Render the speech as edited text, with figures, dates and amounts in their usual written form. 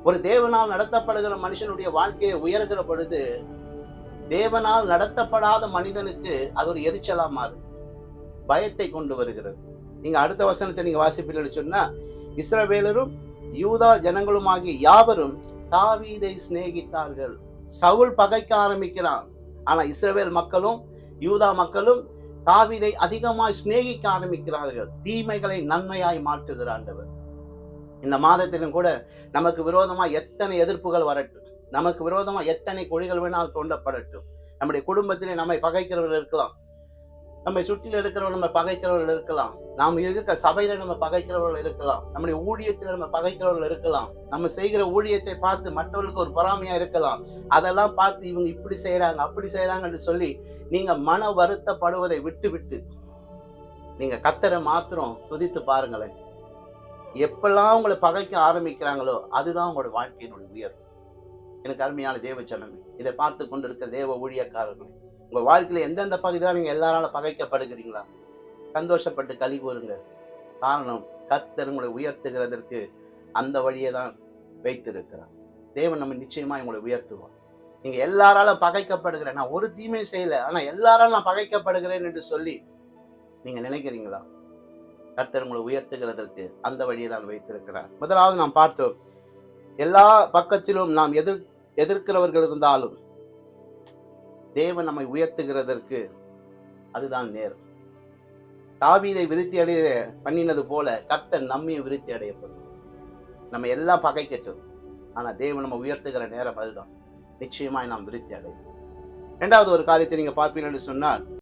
ஒரு தேவனால் நடத்தப்படுகிற மனுஷனுடைய வாழ்க்கையை உயர்கிற பொழுது தேவனால் நடத்தப்படாத மனிதனுக்கு அது ஒரு எரிச்சலா மாறுது, பயத்தை கொண்டு வருகிறது. நீங்க அடுத்த வசனத்தை நீங்க வாசிப்பீர்கள் சொன்னா, இஸ்ரவேலரும் யூதா ஜனங்களுமாகிய யாவரும் தாவீதை சிநேகித்தார்கள். சவுல் பகைக்க ஆரம்பிக்கிறான், ஆனா இஸ்ரவேல் மக்களும் யூதா மக்களும் தாவீதை அதிகமாய் சிநேகிக்க ஆரம்பிக்கிறார்கள். தீமைகளை நன்மையாய் மாற்றுகிற ஆண்டவர். இந்த மாதத்திலும் கூட நமக்கு விரோதமா எத்தனை எதிர்ப்புகள் வரட்டும், நமக்கு விரோதமா எத்தனை குழிகள் வேணால் தோண்டப்படட்டும், நம்முடைய குடும்பத்திலே நம்மை பகைக்கிறவர்கள் இருக்கலாம், நம்மை சுற்றில இருக்கிறவர்கள் நம்ம பகைக்கிறவர்கள் இருக்கலாம், நாம் இருக்க சபையில நம்ம பகைக்கிறவர்கள் இருக்கலாம், நம்முடைய ஊழியத்தில் நம்ம பகைக்கிறவர்கள் இருக்கலாம், நம்ம செய்கிற ஊழியத்தை பார்த்து மற்றவர்களுக்கு ஒரு பொறாமையா இருக்கலாம். அதெல்லாம் பார்த்து இவங்க இப்படி செய்யறாங்க அப்படி செய்யறாங்கன்னு சொல்லி நீங்க மன வருத்தப்படுவதை விட்டு விட்டு நீங்க கர்த்தரை மாத்திரம் துதித்து பாருங்களேன். எப்பெல்லாம் உங்களை பகைக்க ஆரம்பிக்கிறாங்களோ அதுதான் உங்களோட வாழ்க்கையினுடைய உயர்வு. எனக்கு அருமையான தேவ ஜனமே, இதை பார்த்து கொண்டிருக்கிற தேவ ஊழியக்காரர்களே, உங்க வாழ்க்கையில எந்தெந்த பகுதியில் நீங்க எல்லாராலும் பகைக்கப்படுகிறீங்களா, சந்தோஷப்பட்டு களி கூறுங்க. காரணம், கர்த்தர் உங்களை உயர்த்துகிறதற்கு அந்த வழியை தான் வைத்திருக்கிறார். தேவன் நம்ம நிச்சயமா உங்களை உயர்த்துவார். நீங்க எல்லாராலும் பகைக்கப்படுகிறேன், நான் ஒரு தீமையும் செய்யல ஆனா எல்லாராலும் நான் பகைக்கப்படுகிறேன் என்று சொல்லி நீங்க நினைக்கிறீங்களா? கர்த்தர் உங்களை உயர்த்துகிறதற்கு அந்த வழியை தான் வைத்திருக்கிறார். முதலாவது நாம் பார்த்தோம், எல்லா பக்கத்திலும் நாம் எதிர்க்கிறவர்கள் இருந்தாலும் தேவன் நம்மை உயர்த்துகிறதற்கு அதுதான் நேரம். தாவீதை விருத்தி அடைய பண்ணினது போல கர்த்தர் நம்மையும் விருத்தி அடையப்படும். நம்ம எல்லாம் பகைக்கட்டும், ஆனா தேவன் நம்ம உயர்த்துகிற நேரம் அதுதான். நிச்சயமாய் நாம் விருத்தி அடையும். இரண்டாவது ஒரு காரியத்தை நீங்க பார்ப்பீர்கள் என்று சொன்னால்,